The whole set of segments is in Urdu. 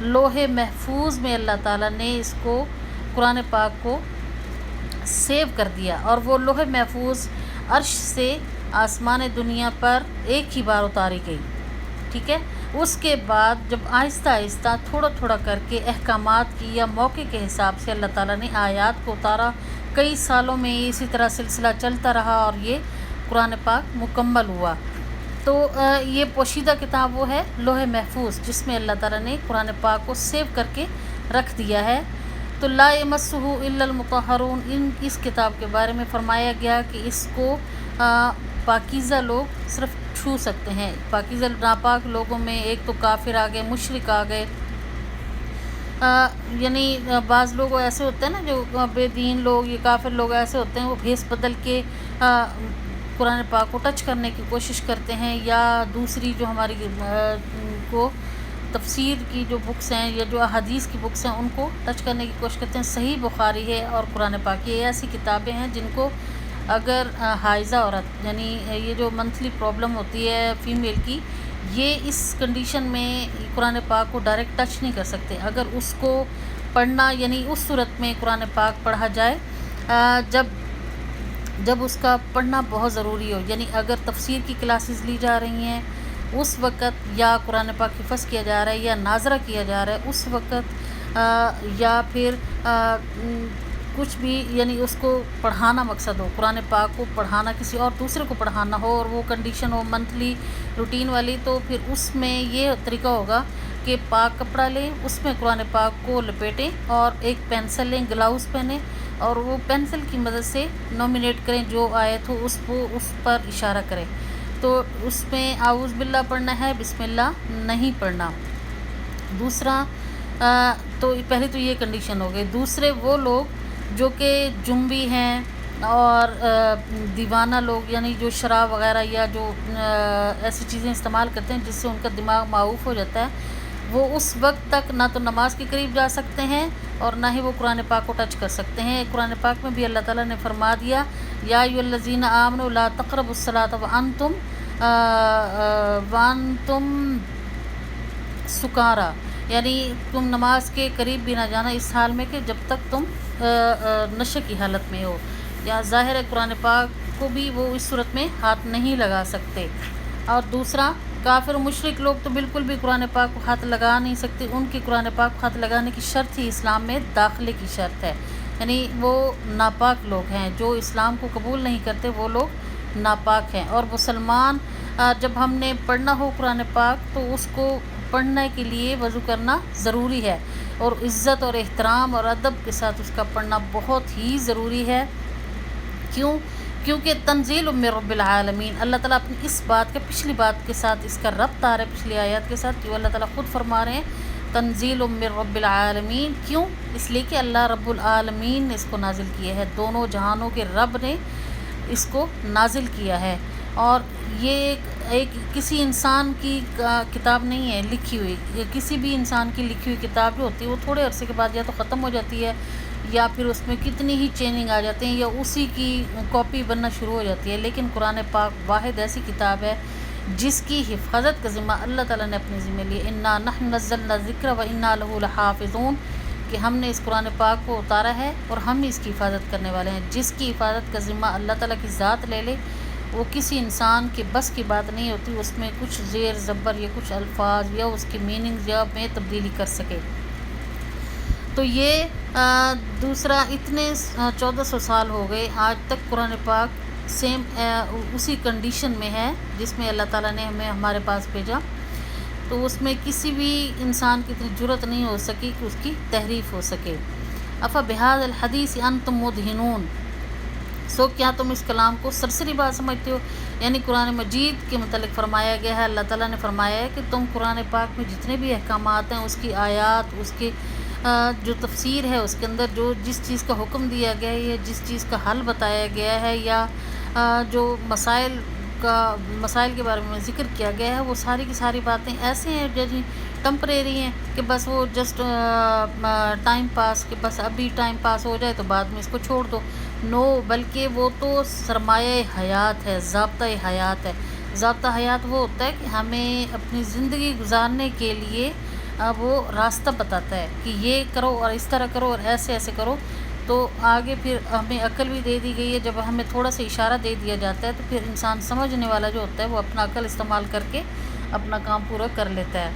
لوح محفوظ میں اللہ تعالیٰ نے اس کو قرآن پاک کو سیو کر دیا، اور وہ لوح محفوظ عرش سے آسمان دنیا پر ایک ہی بار اتاری گئی، ٹھیک ہے۔ اس کے بعد جب آہستہ آہستہ تھوڑا تھوڑا کر کے احکامات کی یا موقع کے حساب سے اللہ تعالیٰ نے آیات کو اتارا، کئی سالوں میں اسی طرح سلسلہ چلتا رہا اور یہ قرآن پاک مکمل ہوا۔ تو یہ پوشیدہ کتاب وہ ہے لوح محفوظ، جس میں اللہ تعالیٰ نے قرآن پاک کو سیو کر کے رکھ دیا ہے۔ تو لا یمسہ الا المطہرون، اس کتاب کے بارے میں فرمایا گیا کہ اس کو پاکیزہ لوگ صرف چھو سکتے ہیں۔ پاکیزہ ناپاک لوگوں میں ایک تو کافر آ گئے، مشرک آ گئے، یعنی بعض لوگ ایسے ہوتے ہیں نا، جو بے دین لوگ، یہ کافر لوگ ایسے ہوتے ہیں، وہ بھیس بدل کے قرآن پاک کو ٹچ کرنے کی کوشش کرتے ہیں، یا دوسری جو ہماری کو تفسیر کی جو بکس ہیں یا جو احادیث کی بکس ہیں ان کو ٹچ کرنے کی کوشش کرتے ہیں۔ صحیح بخاری ہے اور قرآن پاک، یہ ایسی کتابیں ہیں جن کو اگر حائضہ عورت، یعنی یہ جو منتھلی پرابلم ہوتی ہے فیمیل کی، یہ اس کنڈیشن میں قرآن پاک کو ڈائریکٹ ٹچ نہیں کر سکتے۔ اگر اس کو پڑھنا، یعنی اس صورت میں قرآن پاک پڑھا جائے جب اس کا پڑھنا بہت ضروری ہو، یعنی اگر تفسیر کی کلاسز لی جا رہی ہیں اس وقت، یا قرآن پاک حفظ کیا جا رہا ہے، یا ناظرہ کیا جا رہا ہے اس وقت، یا پھر کچھ بھی، یعنی اس کو پڑھانا مقصد ہو، قرآن پاک کو پڑھانا، کسی اور دوسرے کو پڑھانا ہو، اور وہ کنڈیشن ہو منتھلی روٹین والی، تو پھر اس میں یہ طریقہ ہوگا کہ پاک کپڑا لیں، اس میں قرآن پاک کو لپیٹیں، اور ایک پینسل لیں، گلاؤز پہنیں، اور وہ پینسل کی مدد سے نومینیٹ کریں جو آیت ہو، اس پر اشارہ کریں۔ تو اس میں اعوذ باللہ پڑھنا ہے، بسم اللہ نہیں پڑھنا۔ دوسرا تو پہلے تو یہ کنڈیشن ہو گئی۔ دوسرے وہ لوگ جو کہ جنبی ہیں اور دیوانہ لوگ، یعنی جو شراب وغیرہ یا جو ایسی چیزیں استعمال کرتے ہیں جس سے ان کا دماغ معوف ہو جاتا ہے، وہ اس وقت تک نہ تو نماز کے قریب جا سکتے ہیں اور نہ ہی وہ قرآن پاک کو ٹچ کر سکتے ہیں۔ قرآن پاک میں بھی اللہ تعالیٰ نے فرما دیا، یا ایھا الذین آمنوا لا تقربوا الصلاۃ وانتم سکارا، یعنی تم نماز کے قریب بھی نہ جانا اس حال میں کہ جب تک تم نشے کی حالت میں ہو۔ یا ظاہر ہے قرآن پاک کو بھی وہ اس صورت میں ہاتھ نہیں لگا سکتے۔ اور دوسرا، کافر و مشرک لوگ تو بالکل بھی قرآن پاک کو ہاتھ لگا نہیں سکتے، ان کی قرآن پاک کو ہاتھ لگانے کی شرط ہی اسلام میں داخلے کی شرط ہے، یعنی وہ ناپاک لوگ ہیں، جو اسلام کو قبول نہیں کرتے وہ لوگ ناپاک ہیں۔ اور مسلمان جب ہم نے پڑھنا ہو قرآن پاک تو اس کو پڑھنے کے لیے وضو کرنا ضروری ہے، اور عزت اور احترام اور ادب کے ساتھ اس کا پڑھنا بہت ہی ضروری ہے۔ کیونکہ تنزیل من رب العالمین، اللہ تعالیٰ اپنی اس بات کے پچھلی بات کے ساتھ اس کا ربط آ رہا ہے پچھلی آیات کے ساتھ، کہ اللہ تعالیٰ خود فرما رہے ہیں تنزیل من رب العالمین۔ کیوں؟ اس لیے کہ اللہ رب العالمین نے اس کو نازل کیا ہے، دونوں جہانوں کے رب نے اس کو نازل کیا ہے، اور یہ ایک کسی انسان کی کتاب نہیں ہے لکھی ہوئی۔ کسی بھی انسان کی لکھی ہوئی کتاب جو ہوتی ہے وہ تھوڑے عرصے کے بعد یا تو ختم ہو جاتی ہے، یا پھر اس میں کتنی ہی چینجنگ آ جاتے ہیں، یا اسی کی کاپی بننا شروع ہو جاتی ہے۔ لیکن قرآن پاک واحد ایسی کتاب ہے جس کی حفاظت کا ذمہ اللہ تعالیٰ نے اپنے ذمہ لیا، انا نحن نزلنا الذکر وانا لہ لحافظون، کہ ہم نے اس قرآن پاک کو اتارا ہے اور ہم اس کی حفاظت کرنے والے ہیں۔ جس کی حفاظت کا ذمہ اللہ تعالیٰ کی ذات لے لے، وہ کسی انسان کے بس کی بات نہیں ہوتی اس میں کچھ زیر زبر یا کچھ الفاظ یا اس کی میننگز یا میں تبدیلی کر سکے۔ تو یہ دوسرا، اتنے 1400 سال ہو گئے آج تک قرآن پاک سیم اسی کنڈیشن میں ہے جس میں اللہ تعالیٰ نے ہمیں ہمارے پاس بھیجا، تو اس میں کسی بھی انسان کی اتنی جرأت نہیں ہو سکی کہ اس کی تحریف ہو سکے۔ افا بہذا الحدیث انتم مدہنون، سو کیا تم اس کلام کو سرسری بات سمجھتے ہو؟ یعنی قرآن مجید کے متعلق فرمایا گیا ہے، اللہ تعالیٰ نے فرمایا ہے کہ تم قرآن پاک میں جتنے بھی احکامات ہیں، اس کی آیات، اس کی جو تفسیر ہے، اس کے اندر جو جس چیز کا حکم دیا گیا ہے یا جس چیز کا حل بتایا گیا ہے، یا جو مسائل کے بارے میں ذکر کیا گیا ہے، وہ ساری کی ساری باتیں ایسے ہیں جو ٹمپریری ہیں کہ بس وہ جسٹ ٹائم پاس، کہ بس ابھی ٹائم پاس ہو جائے تو بعد میں اس کو چھوڑ دو۔ نو، بلکہ وہ تو سرمایہ حیات ہے، ضابطہ حیات ہے۔ ضابطہ حیات وہ ہوتا ہے کہ ہمیں اپنی زندگی گزارنے کے لیے وہ راستہ بتاتا ہے کہ یہ کرو اور اس طرح کرو اور ایسے ایسے کرو. تو آگے پھر ہمیں عقل بھی دے دی گئی ہے. جب ہمیں تھوڑا سا اشارہ دے دیا جاتا ہے تو پھر انسان سمجھنے والا جو ہوتا ہے وہ اپنا عقل استعمال کر کے اپنا کام پورا کر لیتا ہے.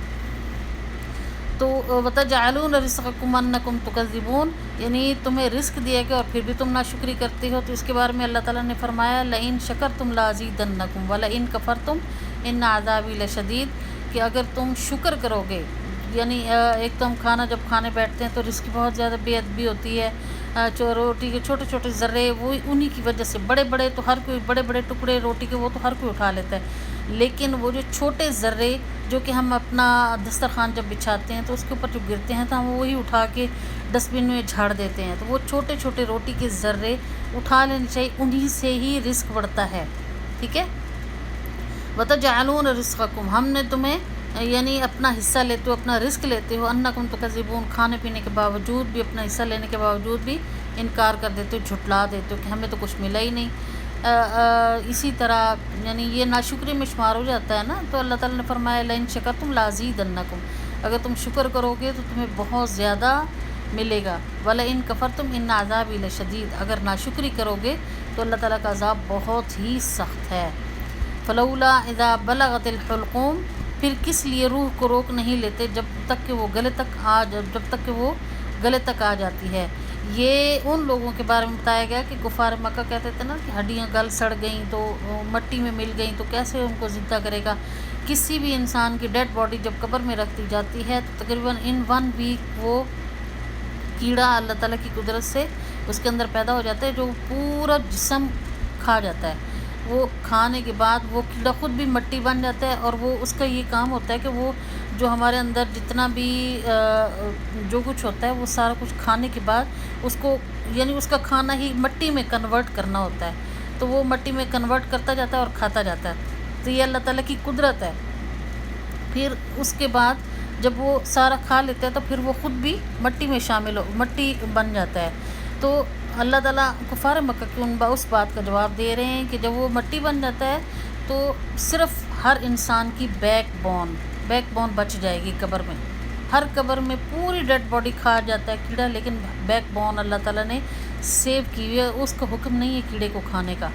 تو وَتَجْعَلُونَ رِزْقَكُمْ أَنَّكُمْ تُكَذِّبُونَ، یعنی تمہیں رزق دیا گیا اور پھر بھی تم ناشکری کرتے ہو. تو اس کے بارے میں اللہ تعالیٰ نے فرمایا لَإِن شَكَرْتُمْ لَأَزِيدَنَّكُمْ وَلَئِن كَفَرْتُمْ إِنَّ عَذَابِي لَشَدِيدٌ، کہ اگر تم شکر کرو گے، یعنی ایک تو ہم جب کھانے بیٹھتے ہیں تو رزق کی بہت زیادہ بے ادبی ہوتی ہے. روٹی کے چھوٹے چھوٹے ذرے وہ انہی کی وجہ سے، بڑے بڑے تو ہر کوئی، بڑے بڑے ٹکڑے روٹی کے وہ تو ہر کوئی اٹھا لیتا ہے، لیکن وہ جو چھوٹے ذرے جو کہ ہم اپنا دسترخوان جب بچھاتے ہیں تو اس کے اوپر جو گرتے ہیں تو ہم وہی اٹھا کے ڈسٹ بن میں جھاڑ دیتے ہیں. تو وہ چھوٹے چھوٹے روٹی کے ذرے اٹھا لینے چاہیے، انہی سے ہی رزق بڑھتا ہے. ٹھیک ہے. وَتَجْعَلُونَ رِزْقَكُمْ، ہم نے تمہیں یعنی اپنا حصہ لیتے ہو، اپنا رزق لیتے ہو، أَنَّكُمْ تُكَذِّبُونَ، کھانے پینے کے باوجود بھی، اپنا حصہ لینے کے باوجود بھی انکار کر دیتے ہو، جھٹلا دیتے ہو کہ ہمیں تو کچھ ملا ہی نہیں. اسی طرح یعنی یہ ناشکری میں شمار ہو جاتا ہے نا. تو اللہ تعالیٰ نے فرمایا لَإِن شَكَرْتُمْ لَأَزِيدَنَّكُمْ، اگر تم شکر کرو گے تو تمہیں بہت زیادہ ملے گا. وَلَئِن كَفَرْتُمْ إِنَّ عَذَابِي لَشَدِيدٌ، اگر ناشکری کرو گے تو اللہ تعالیٰ کا عذاب بہت ہی سخت ہے. فَلَوْلَا إِذَا بَلَغَتِ الْحُلْقُومَ، پھر کس لیے روح کو روک نہیں لیتے جب تک کہ وہ گلے تک آ جاتی ہے. یہ ان لوگوں کے بارے میں بتایا گیا کہ کفار مکہ کہتے تھے نا کہ ہڈیاں گل سڑ گئیں تو مٹی میں مل گئیں تو کیسے ان کو زندہ کرے گا. کسی بھی انسان کی ڈیڈ باڈی جب قبر میں رکھ دی جاتی ہے تو تقریباً ان 1 ویک وہ کیڑا اللہ تعالیٰ کی قدرت سے اس کے اندر پیدا ہو جاتا ہے جو پورا جسم کھا جاتا ہے. وہ کھانے کے بعد وہ کیڑا خود بھی مٹی بن جاتا ہے، اور وہ اس کا یہ کام ہوتا ہے کہ وہ جو ہمارے اندر جتنا بھی جو کچھ ہوتا ہے وہ سارا کچھ کھانے کے بعد اس کو یعنی اس کا کھانا ہی مٹی میں کنورٹ کرنا ہوتا ہے. تو وہ مٹی میں کنورٹ کرتا جاتا ہے اور کھاتا جاتا ہے. تو یہ اللہ تعالیٰ کی قدرت ہے. پھر اس کے بعد جب وہ سارا کھا لیتا ہے تو پھر وہ خود بھی مٹی میں مٹی بن جاتا ہے. تو اللہ تعالیٰ کفار مکہ کی اس بات کا جواب دے رہے ہیں کہ جب وہ مٹی بن جاتا ہے تو صرف ہر انسان کی بیک بون بچ جائے گی قبر میں. ہر قبر میں پوری ڈیڈ باڈی کھا جاتا ہے کیڑا، لیکن بیک بون اللہ تعالیٰ نے سیو کی ہوئی ہے. اس کا حکم نہیں ہے کیڑے کو کھانے کا.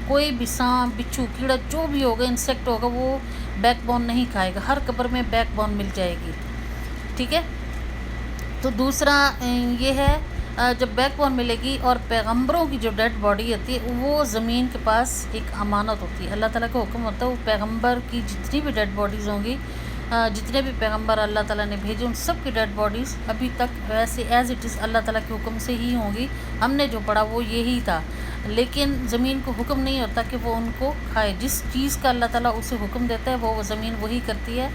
کوئی بھی سانپ، بچھو، کیڑا جو بھی ہوگا، انسیکٹ ہوگا، وہ بیک بون نہیں کھائے گا. ہر قبر میں بیک بون مل جائے گی. ٹھیک ہے. تو دوسرا یہ ہے جب بیک بون ملے گی، اور پیغمبروں کی جو ڈیڈ باڈی ہوتی ہے وہ زمین کے پاس ایک امانت ہوتی ہے. اللہ تعالیٰ کا حکم ہوتا ہے وہ پیغمبر کی جتنی بھی ڈیڈ باڈیز ہوں گی، جتنے بھی پیغمبر اللہ تعالیٰ نے بھیجے ان سب کی ڈیڈ باڈیز ابھی تک ویسے ایز اٹ از اللہ تعالیٰ کے حکم سے ہی ہوں گی. ہم نے جو پڑھا وہ یہی تھا، لیکن زمین کو حکم نہیں ہوتا کہ وہ ان کو کھائے. جس چیز کا اللہ تعالیٰ اسے حکم دیتا ہے وہ زمین وہی کرتی ہے،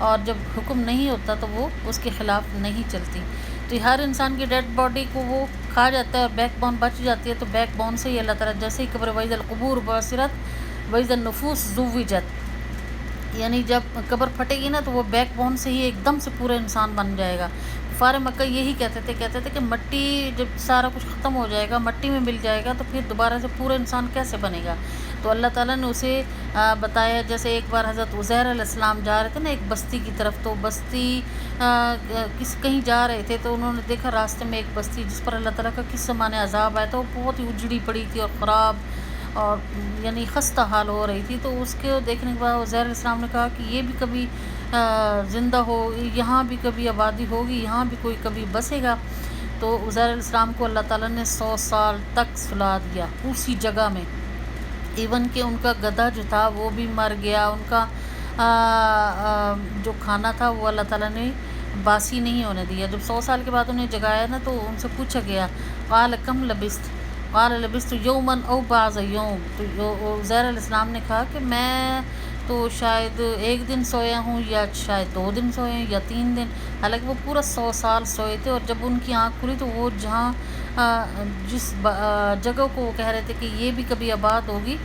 اور جب حکم نہیں ہوتا تو وہ اس کے خلاف نہیں چلتی. تو ہر انسان کی ڈیڈ باڈی کو وہ کھا جاتا ہے اور بیک بون بچ جاتی ہے. تو بیک بون سے ہی اللہ تعالیٰ جیسے ہی قبر وَإِذَا الْقُبُورُ بُعْثِرَتْ وَإِذَا النُّفُوسُ زُوِّجَتْ، یعنی جب قبر پھٹے گی نا تو وہ بیک بون سے ہی ایک دم سے پورا انسان بن جائے گا. کفار مکہ یہی کہتے تھے کہ مٹی جب سارا کچھ ختم ہو جائے گا، مٹی میں مل جائے گا، تو پھر دوبارہ سے پورا انسان کیسے بنے گا. تو اللہ تعالیٰ نے اسے بتایا. جیسے ایک بار حضرت عزیر علیہ السلام جا رہے تھے نا ایک بستی کی طرف، تو بستی کہیں جا رہے تھے تو انہوں نے دیکھا راستے میں ایک بستی جس پر اللہ تعالیٰ کا کس زمانے عذاب آیا تھا. وہ بہت ہی اجڑی پڑی تھی اور خراب اور یعنی خستہ حال ہو رہی تھی. تو اس کے دیکھنے کے بعد عزیر علیہ السلام نے کہا کہ یہ بھی کبھی زندہ ہو، یہاں بھی کبھی آبادی ہوگی، یہاں بھی کوئی کبھی بسے گا. تو عزیر علیہ السلام کو اللہ تعالیٰ نے 100 سال تک سلا دیا اسی جگہ میں. ایون کہ ان کا گدھا جو تھا وہ بھی مر گیا. ان کا جو کھانا تھا وہ اللہ تعالیٰ نے باسی نہیں ہونے دیا. جب 100 سال کے بعد انہیں جگایا نا تو ان سے پوچھا گیا قال کم لبثت، قال لبثت یوما او بعض یوم. تو عزیر علیہ السلام نے کہا کہ میں تو شاید 1 دن سویا ہوں، یا شاید 2 دن سوئے ہیں، یا 3 دن. حالانکہ وہ پورا 100 سال سوئے تھے. اور جب ان کی آنکھ کھلی تو وہ جس جگہ کو وہ کہہ رہے تھے کہ یہ بھی کبھی آباد ہوگی،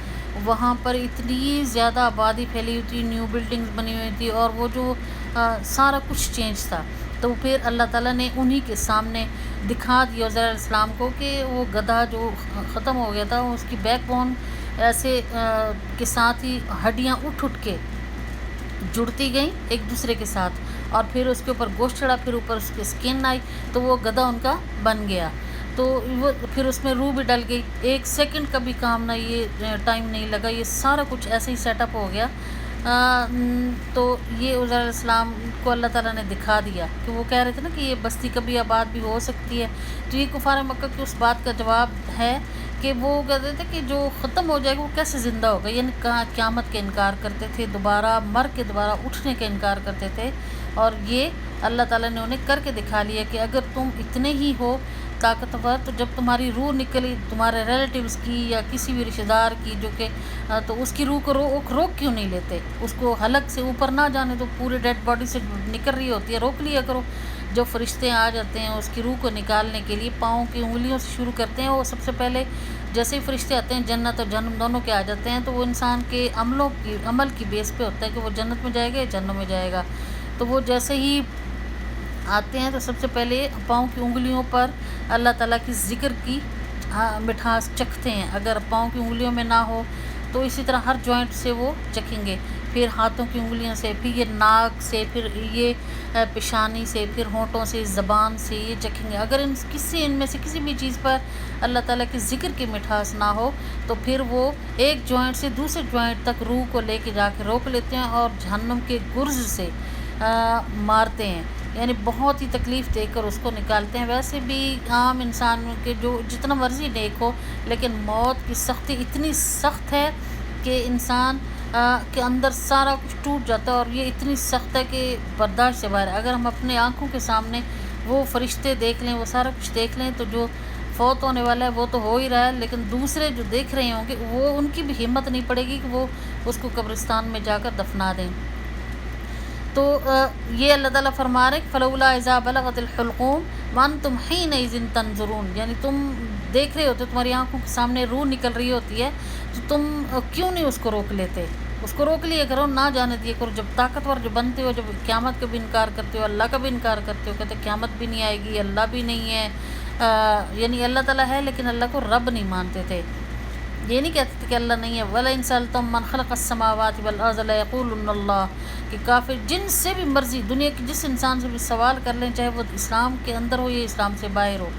وہاں پر اتنی زیادہ آبادی پھیلی ہوئی تھی، نیو بلڈنگز بنی ہوئی تھی، اور وہ جو سارا کچھ چینج تھا. تو پھر اللہ تعالیٰ نے انہی کے سامنے دکھا دیا عزیر علیہ السلام کو کہ وہ گدھا جو ختم ہو گیا تھا اس کی بیک بون ایسے کے ساتھ ہی ہڈیاں اٹھ کے جڑتی گئیں ایک دوسرے کے ساتھ، اور پھر اس کے اوپر گوشت چڑھا، پھر اوپر اس کی اسکن آئی، تو وہ گدھا ان کا بن گیا۔ تو وہ پھر اس میں روح بھی ڈل گئی، 1 سیکنڈ کا بھی کام نہ، یہ ٹائم نہیں لگا، یہ سارا کچھ ایسے ہی سیٹ اپ ہو گیا۔ تو یہ عزیر علیہ السلام کو اللہ تعالیٰ نے دکھا دیا کہ وہ کہہ رہے تھے نا کہ یہ بستی کبھی آباد بھی ہو سکتی ہے، تو یہ کفار مکہ کی اس بات کا جواب ہے کہ وہ کہتے تھے کہ جو ختم ہو جائے گا وہ کیسے زندہ ہوگا، یعنی قیامت کے انکار کرتے تھے، دوبارہ مر کے دوبارہ اٹھنے کے انکار کرتے تھے۔ اور یہ اللہ تعالیٰ نے انہیں کر کے دکھا لیا کہ اگر تم اتنے ہی ہو طاقتور، تو جب تمہاری روح نکلی تمہارے ریلیٹیوز کی یا کسی بھی رشتہ دار کی جو کہ تو اس کی روح کو روک کیوں نہیں لیتے، اس کو حلق سے اوپر نہ جانے تو، پورے ڈیڈ باڈی سے نکل رہی ہوتی ہے، روک لیا کرو۔ جو فرشتے آ جاتے ہیں اس کی روح کو نکالنے کے لیے پاؤں کی انگلیوں سے شروع کرتے ہیں، وہ سب سے پہلے جیسے ہی فرشتے آتے ہیں جنت اور جہنم دونوں کے آ جاتے ہیں، تو وہ انسان کے عمل کی بیس پہ ہوتا ہے کہ وہ جنت میں جائے گا یا جہنم میں جائے گا۔ تو وہ جیسے ہی آتے ہیں تو سب سے پہلے پاؤں کی انگلیوں پر اللہ تعالیٰ کی ذکر کی مٹھاس چکھتے ہیں، اگر پاؤں کی انگلیوں میں نہ ہو تو اسی طرح ہر جوائنٹ سے وہ چکھیں گے، پھر ہاتھوں کی انگلیوں سے، پھر یہ ناک سے، پھر یہ پیشانی سے، پھر ہونٹوں سے، زبان سے یہ چکھیں گے۔ اگر ان میں سے کسی بھی چیز پر اللہ تعالیٰ کی ذکر کی مٹھاس نہ ہو تو پھر وہ ایک جوائنٹ سے دوسرے جوائنٹ تک روح کو لے کے جا کے روک لیتے ہیں اور جہنم کے گرز سے مارتے ہیں، یعنی بہت ہی تکلیف دے کر اس کو نکالتے ہیں۔ ویسے بھی عام انسان کے جو جتنا مرضی نیک ہو، لیکن موت کی سختی اتنی سخت ہے کہ انسان کے اندر سارا کچھ ٹوٹ جاتا ہے، اور یہ اتنی سخت ہے کہ برداشت سے باہر ہے۔ اگر ہم اپنے آنکھوں کے سامنے وہ فرشتے دیکھ لیں، وہ سارا کچھ دیکھ لیں، تو جو فوت ہونے والا ہے وہ تو ہو ہی رہا ہے، لیکن دوسرے جو دیکھ رہے ہوں گے وہ ان کی بھی ہمت نہیں پڑے گی کہ وہ اس کو قبرستان میں جا کر دفنا دیں۔ تو یہ اللہ تعالیٰ فرما رہے کہ فلولا اذا بلغت الحلقوم وانتم حینئذ تنظرون، یعنی تم دیکھ رہے ہوتے، تمہاری آنکھوں کے سامنے روح نکل رہی ہوتی ہے، تو تم کیوں نہیں اس کو روک لیتے؟ اس کو روک لیا کرو، نہ جانے دیا کرو۔ جب طاقتور جو بنتے ہو، جب قیامت کا بھی انکار کرتے ہو، اللہ کا بھی انکار کرتے ہو، کہتے قیامت بھی نہیں آئے گی، اللہ بھی نہیں ہے، یعنی اللہ تعالیٰ ہے لیکن اللہ کو رب نہیں مانتے تھے، یہ نہیں کہتے تھے کہ اللہ نہیں ہے۔ وَلَئِن سَأَلْتَهُم مَّنْ خَلَقَ السَّمَاوَاتِ وَالْأَرْضَ لَيَقُولُنَّ اللَّهُ، کہ کافر جن سے بھی مرضی دنیا کے جس انسان سے بھی سوال کر لیں، چاہے وہ اسلام کے اندر ہو یا اسلام سے باہر ہو،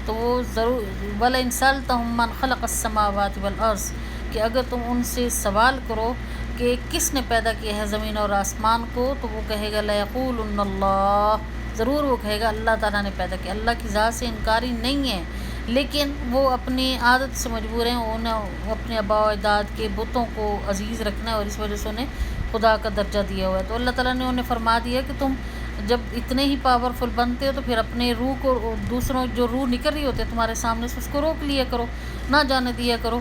تو وہ ضرور وَلَئِن سَأَلْتَهُم مَّنْ خَلَقَ السَّمَاوَاتِ وَالْأَرْضَ، کہ اگر تم ان سے سوال کرو کہ کس نے پیدا کیا ہے زمین اور آسمان کو، تو وہ کہے گا لَيَقُولُنَّ اللَّهُ، ضرور وہ کہے گا اللہ تعالیٰ نے پیدا کیا۔ اللہ کی ذات سے انکاری نہیں ہے، لیکن وہ اپنی عادت سے مجبور ہیں، انہیں اپنے آباء و اجداد کے بتوں کو عزیز رکھنا ہے، اور اس وجہ سے انہیں خدا کا درجہ دیا ہوا ہے۔ تو اللہ تعالیٰ نے انہیں فرما دیا کہ تم جب اتنے ہی پاورفل بنتے ہو تو پھر اپنے روح کو، دوسروں جو روح نکل رہی ہوتی ہے تمہارے سامنے سے، اس کو روک لیا کرو، نہ جانے دیا کرو۔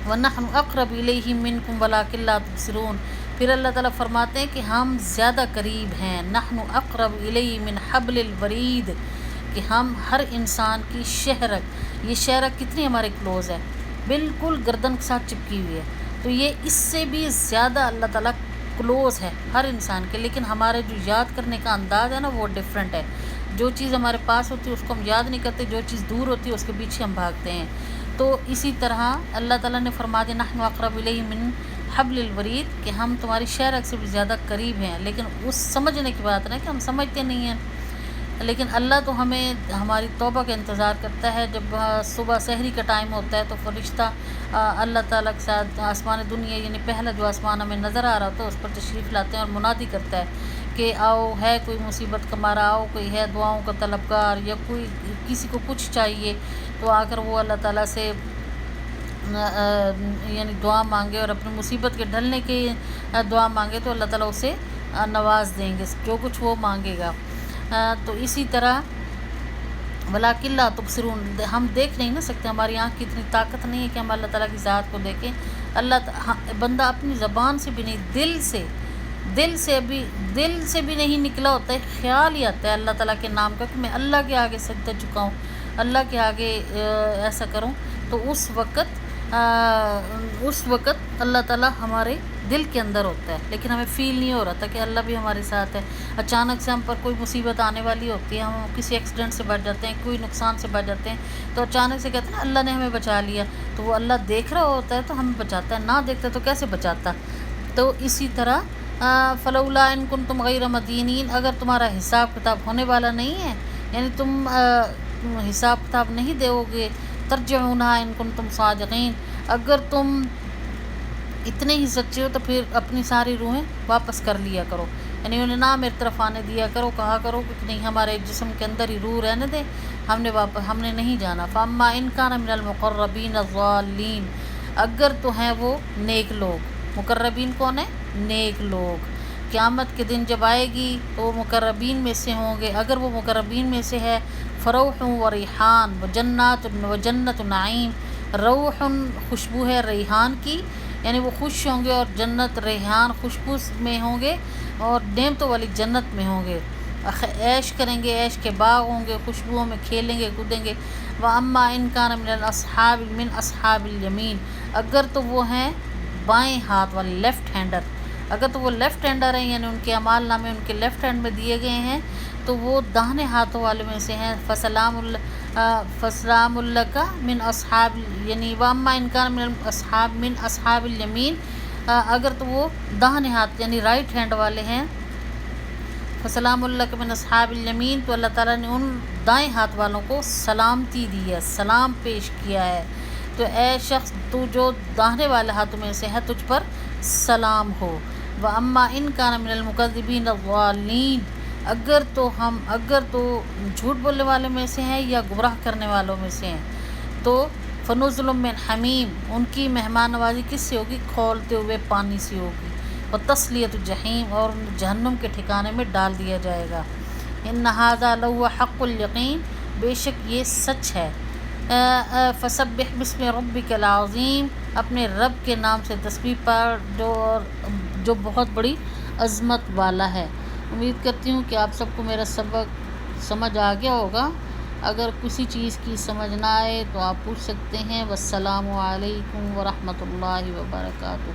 وَنَحْنُ أَقْرَبُ إِلَيْهِ مِنْكُمْ وَلَٰكِن لَّا تُبْصِرُونَ، پھر اللہ تعالیٰ فرماتے ہیں کہ ہم زیادہ قریب ہیں، نَحْنُ أَقْرَبُ إِلَيْهِ مِنْ حَبْلِ الْوَرِيدِ، کہ ہم ہر انسان کی شہرک، یہ شہرک کتنی ہمارے کلوز ہے، بالکل گردن کے ساتھ چپکی ہوئی ہے، تو یہ اس سے بھی زیادہ اللہ تعالیٰ کلوز ہے ہر انسان کے، لیکن ہمارے جو یاد کرنے کا انداز ہے نا وہ ڈیفرنٹ ہے۔ جو چیز ہمارے پاس ہوتی ہے اس کو ہم یاد نہیں کرتے، جو چیز دور ہوتی ہے اس کے پیچھے ہم بھاگتے ہیں۔ تو اسی طرح اللہ تعالیٰ نے فرما دیا نحن اقرب الیہ من حبل الورید، کہ ہم تمہاری شہرک سے بھی زیادہ قریب ہیں، لیکن اس سمجھنے کی بات نہیں کہ ہم سمجھتے نہیں ہیں، لیکن اللہ تو ہمیں ہماری توبہ کا انتظار کرتا ہے۔ جب صبح سحری کا ٹائم ہوتا ہے تو فرشتہ اللہ تعالیٰ کے ساتھ آسمان دنیا، یعنی پہلا جو آسمان ہمیں نظر آ رہا ہوتا ہے اس پر تشریف لاتے ہیں اور منادی کرتا ہے کہ آؤ، ہے کوئی مصیبت کا مارا، آؤ کوئی ہے دعاؤں کا طلبگار، یا کوئی کسی کو کچھ چاہیے تو آ کر وہ اللہ تعالیٰ سے یعنی دعا مانگے اور اپنی مصیبت کے ڈھلنے کی دعا مانگے، تو اللہ تعالیٰ اسے نواز دیں گے جو کچھ وہ مانگے گا۔ تو اسی طرح وَلَٰكِن لَّا تُبْصِرُونَ، ہم دیکھ نہیں نہ سکتے، ہماری آنکھ کی اتنی طاقت نہیں ہے کہ ہم اللہ تعالیٰ کی ذات کو دیکھیں۔ بندہ اپنی زبان سے بھی نہیں، دل سے بھی نہیں نکلا ہوتا ہے، خیال ہی آتا ہے اللہ تعالیٰ کے نام کا کہ میں اللہ کے آگے سجدہ جھکاؤں، اللہ کے آگے ایسا کروں، تو اس وقت اللہ تعالیٰ ہمارے دل کے اندر ہوتا ہے، لیکن ہمیں فیل نہیں ہو رہا تھا کہ اللہ بھی ہمارے ساتھ ہے۔ اچانک سے ہم پر کوئی مصیبت آنے والی ہوتی ہے، ہم کسی ایکسیڈنٹ سے بچ جاتے ہیں، کوئی نقصان سے بچ جاتے ہیں، تو اچانک سے کہتے ہیں نا اللہ نے ہمیں بچا لیا، تو وہ اللہ دیکھ رہا ہوتا ہے تو ہمیں بچاتا ہے، نہ دیکھتا تو کیسے بچاتا۔ تو اسی طرح فلولا ان کنتم غیر مدینین، اگر تمہارا حساب کتاب ہونے والا نہیں ہے، یعنی تم حساب کتاب نہیں دو گے، ترجعونہا ان کنتم صادقین، اگر تم اتنے ہی سچے ہو تو پھر اپنی ساری روحیں واپس کر لیا کرو، یعنی انہیں نہ میری طرف آنے دیا کرو، کہا کرو کہ نہیں ہمارے جسم کے اندر ہی روح رہنے دیں، ہم نے نہیں جانا۔ فاما ان کان من المقربین الضالین، اگر تو ہیں وہ نیک لوگ، مقربین کون ہیں؟ نیک لوگ، قیامت کے دن جب آئے گی تو وہ مقربین میں سے ہوں گے، اگر وہ مقربین میں سے ہے فروح و ریحان و جنت نعیم، روح خوشبو ہے ریحان کی، یعنی وہ خوش ہوں گے، اور جنت ریحان خوشبو میں ہوں گے، اور نعمتوں والی جنت میں ہوں گے، عیش کریں گے، عیش کے باغ ہوں گے، خوشبوؤں میں کھیلیں گے کودیں گے۔ وَأَمَّا إِن كَانَ مِنْ أَصْحَابِ الْيَمِينِ، اگر تو وہ ہیں بائیں ہاتھ والے، لیفٹ ہینڈر، اگر تو وہ لیفٹ ہینڈر ہیں، یعنی ان کے اعمال نامے ان کے لیفٹ ہینڈ میں دیے گئے ہیں، تو وہ داہنے ہاتھوں والے میں سے ہیں۔ فسلام اللہ من اصحاب، یعنی واما ان کان من اصحاب الیمین، اگر تو وہ داہنے ہاتھ یعنی رائٹ ہینڈ والے ہیں، فسلام اللہ من اصحاب الیمین، تو اللہ تعالیٰ نے ان دائیں ہاتھ والوں کو سلامتی دی ہے، سلام پیش کیا ہے، تو اے شخص تو جو داہنے والے ہاتھوں میں سے ہے تجھ پر سلام ہو۔ وَأَمَّا إِن كَانَ مِنَ الْمُكَذِّبِينَ الضَّالِّينَ، اگر تو جھوٹ بولنے والے میں سے ہیں یا گمراہ کرنے والوں میں سے ہیں، تو فنزل من حمیم، ان کی مہمان نوازی کس سے ہوگی؟ کھولتے ہوئے پانی سے ہوگی، اور تسلیت جہیم، اور جہنم کے ٹھکانے میں ڈال دیا جائے گا۔ ان ھذا لہو حق الیقین، بے شک یہ سچ ہے۔ فسبح بسم ربک العظیم، اپنے رب کے نام سے تسبیح پڑھ جو بہت بڑی عظمت والا ہے۔ امید کرتی ہوں کہ آپ سب کو میرا سبق سمجھ آ گیا ہوگا، اگر کسی چیز کی سمجھ نہ آئے تو آپ پوچھ سکتے ہیں۔ والسلام علیکم ورحمۃ اللہ وبرکاتہ۔